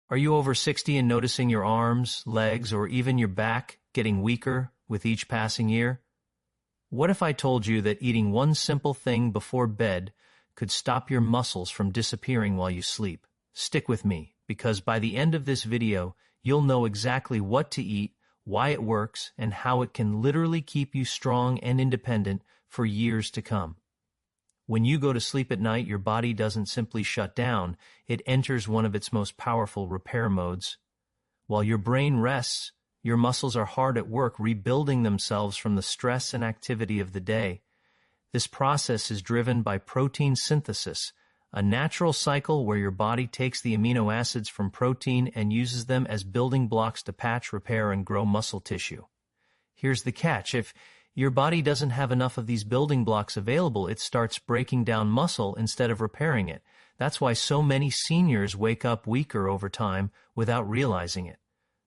Are you over 60 and noticing your arms, legs, or even your back getting weaker with each passing year? What if I told you that eating one simple thing before bed could stop your muscles from disappearing while you sleep? Stick with me, because by the end of this video, you'll know exactly what to eat, why it works, and how it can literally keep you strong and independent for years to come. When you go to sleep at night, your body doesn't simply shut down, it enters one of its most powerful repair modes. While your brain rests, your muscles are hard at work rebuilding themselves from the stress and activity of the day. This process is driven by protein synthesis, a natural cycle where your body takes the amino acids from protein and uses them as building blocks to patch, repair, and grow muscle tissue. Here's the catch. If your body doesn't have enough of these building blocks available, it starts breaking down muscle instead of repairing it. That's why so many seniors wake up weaker over time without realizing it.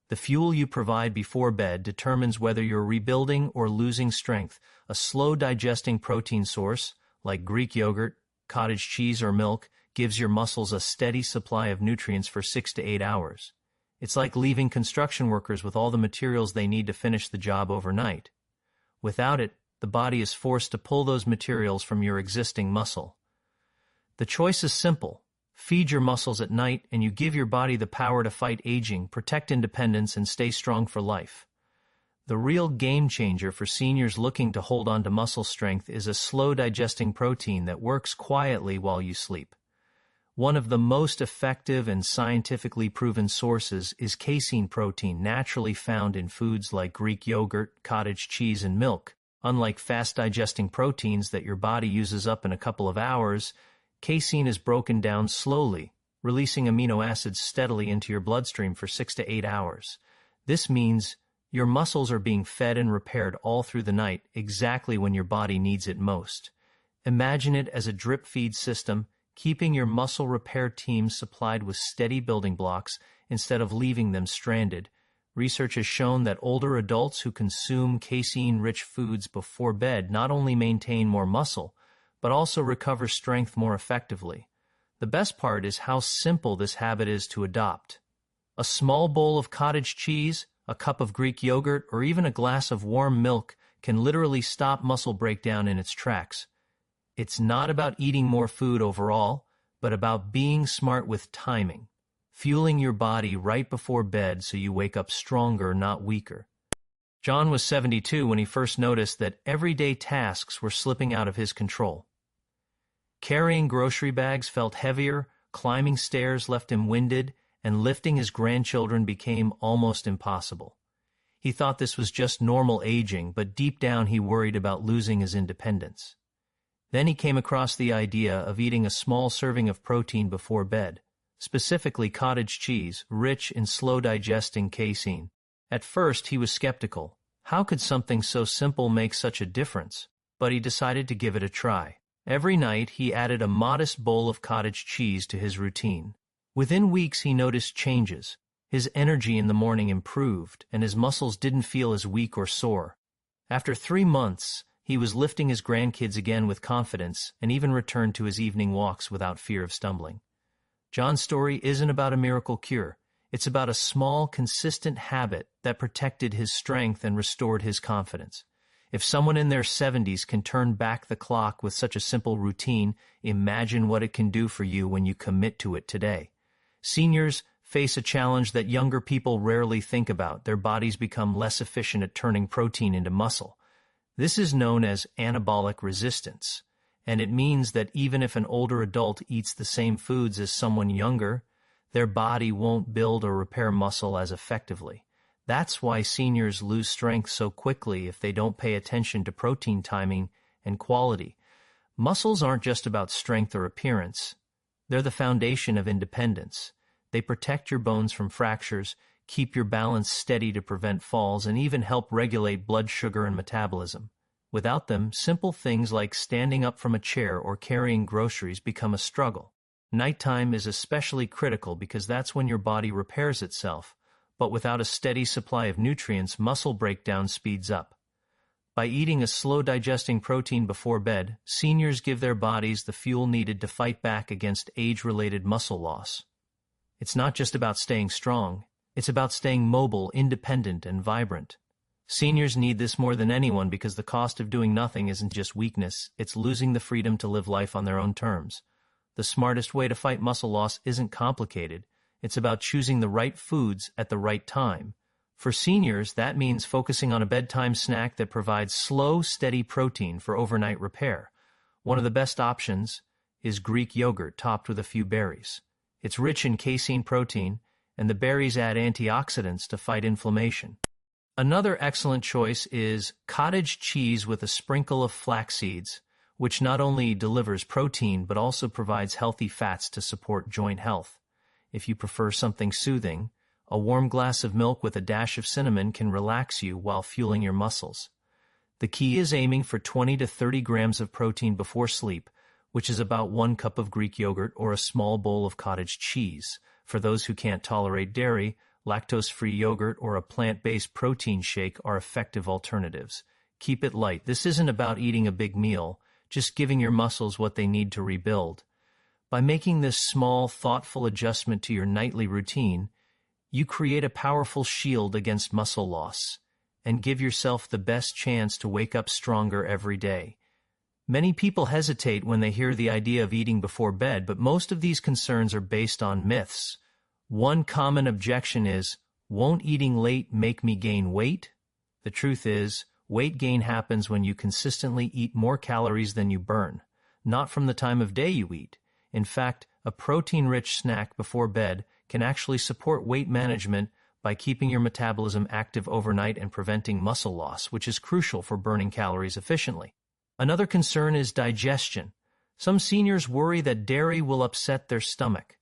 The fuel you provide before bed determines whether you're rebuilding or losing strength. A slow-digesting protein source, like Greek yogurt, cottage cheese, or milk, gives your muscles a steady supply of nutrients for 6 to 8 hours. It's like leaving construction workers with all the materials they need to finish the job overnight. Without it, the body is forced to pull those materials from your existing muscle. The choice is simple. Feed your muscles at night, and you give your body the power to fight aging, protect independence, and stay strong for life. The real game changer for seniors looking to hold on to muscle strength is a slow-digesting protein that works quietly while you sleep. One of the most effective and scientifically proven sources is casein protein, naturally found in foods like Greek yogurt, cottage cheese, and milk. Unlike fast-digesting proteins that your body uses up in a couple of hours, casein is broken down slowly, releasing amino acids steadily into your bloodstream for 6 to 8 hours. This means your muscles are being fed and repaired all through the night, exactly when your body needs it most. Imagine it as a drip-feed system, keeping your muscle repair team supplied with steady building blocks instead of leaving them stranded. Research has shown that older adults who consume casein-rich foods before bed not only maintain more muscle, but also recover strength more effectively. The best part is how simple this habit is to adopt. A small bowl of cottage cheese, a cup of Greek yogurt, or even a glass of warm milk can literally stop muscle breakdown in its tracks. It's not about eating more food overall, but about being smart with timing, fueling your body right before bed so you wake up stronger, not weaker. John was 72 when he first noticed that everyday tasks were slipping out of his control. Carrying grocery bags felt heavier, climbing stairs left him winded, and lifting his grandchildren became almost impossible. He thought this was just normal aging, but deep down he worried about losing his independence. Then he came across the idea of eating a small serving of protein before bed, specifically cottage cheese, rich in slow-digesting casein. At first, he was skeptical. How could something so simple make such a difference? But he decided to give it a try. Every night, he added a modest bowl of cottage cheese to his routine. Within weeks, he noticed changes. His energy in the morning improved, and his muscles didn't feel as weak or sore. After 3 months, he was lifting his grandkids again with confidence and even returned to his evening walks without fear of stumbling. John's story isn't about a miracle cure. It's about a small, consistent habit that protected his strength and restored his confidence. If someone in their 70s can turn back the clock with such a simple routine, imagine what it can do for you when you commit to it today. Seniors face a challenge that younger people rarely think about. Their bodies become less efficient at turning protein into muscle. This is known as anabolic resistance, and it means that even if an older adult eats the same foods as someone younger, their body won't build or repair muscle as effectively. That's why seniors lose strength so quickly if they don't pay attention to protein timing and quality. Muscles aren't just about strength or appearance. They're the foundation of independence. They protect your bones from fractures, keep your balance steady to prevent falls, and even help regulate blood sugar and metabolism. Without them, simple things like standing up from a chair or carrying groceries become a struggle. Nighttime is especially critical because that's when your body repairs itself, but without a steady supply of nutrients, muscle breakdown speeds up. By eating a slow-digesting protein before bed, seniors give their bodies the fuel needed to fight back against age-related muscle loss. It's not just about staying strong, it's about staying mobile, independent, and vibrant. Seniors need this more than anyone because the cost of doing nothing isn't just weakness, it's losing the freedom to live life on their own terms. The smartest way to fight muscle loss isn't complicated. It's about choosing the right foods at the right time. For seniors, that means focusing on a bedtime snack that provides slow, steady protein for overnight repair. One of the best options is Greek yogurt topped with a few berries. It's rich in casein protein, and the berries add antioxidants to fight inflammation. Another excellent choice is cottage cheese with a sprinkle of flax seeds, which not only delivers protein but also provides healthy fats to support joint health. If you prefer something soothing, a warm glass of milk with a dash of cinnamon can relax you while fueling your muscles. The key is aiming for 20 to 30 grams of protein before sleep, which is about 1 cup of Greek yogurt or a small bowl of cottage cheese. For those who can't tolerate dairy, lactose-free yogurt or a plant-based protein shake are effective alternatives. Keep it light. This isn't about eating a big meal, just giving your muscles what they need to rebuild. By making this small, thoughtful adjustment to your nightly routine, you create a powerful shield against muscle loss and give yourself the best chance to wake up stronger every day. Many people hesitate when they hear the idea of eating before bed, but most of these concerns are based on myths. One common objection is, won't eating late make me gain weight? The truth is, weight gain happens when you consistently eat more calories than you burn, not from the time of day you eat. In fact, a protein-rich snack before bed can actually support weight management by keeping your metabolism active overnight and preventing muscle loss, which is crucial for burning calories efficiently. Another concern is digestion. Some seniors worry that dairy will upset their stomach.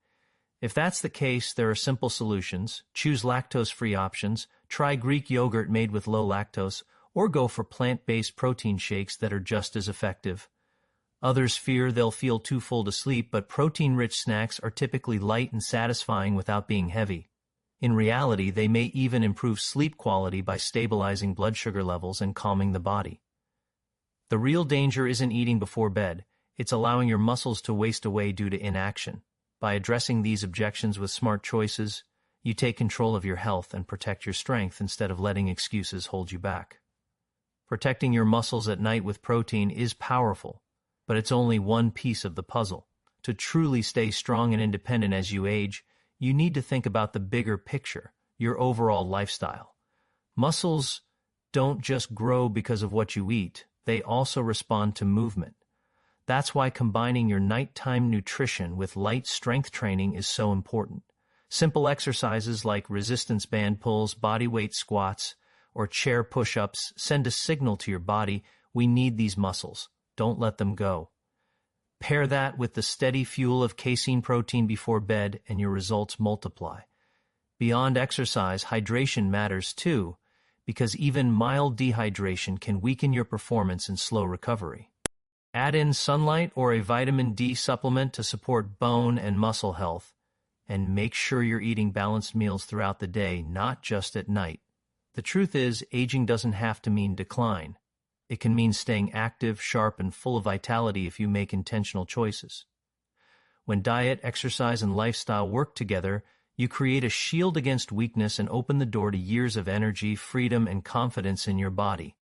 If that's the case, there are simple solutions. Choose lactose-free options, try Greek yogurt made with low lactose, or go for plant-based protein shakes that are just as effective. Others fear they'll feel too full to sleep, but protein-rich snacks are typically light and satisfying without being heavy. In reality, they may even improve sleep quality by stabilizing blood sugar levels and calming the body. The real danger isn't eating before bed, it's allowing your muscles to waste away due to inaction. By addressing these objections with smart choices, you take control of your health and protect your strength instead of letting excuses hold you back. Protecting your muscles at night with protein is powerful, but it's only one piece of the puzzle. To truly stay strong and independent as you age, you need to think about the bigger picture, your overall lifestyle. Muscles don't just grow because of what you eat, they also respond to movement. That's why combining your nighttime nutrition with light strength training is so important. Simple exercises like resistance band pulls, bodyweight squats, or chair push-ups send a signal to your body, we need these muscles. Don't let them go. Pair that with the steady fuel of casein protein before bed and your results multiply. Beyond exercise, hydration matters too, because even mild dehydration can weaken your performance and slow recovery. Add in sunlight or a vitamin D supplement to support bone and muscle health, and make sure you're eating balanced meals throughout the day, not just at night. The truth is, aging doesn't have to mean decline. It can mean staying active, sharp, and full of vitality if you make intentional choices. When diet, exercise, and lifestyle work together, you create a shield against weakness and open the door to years of energy, freedom, and confidence in your body.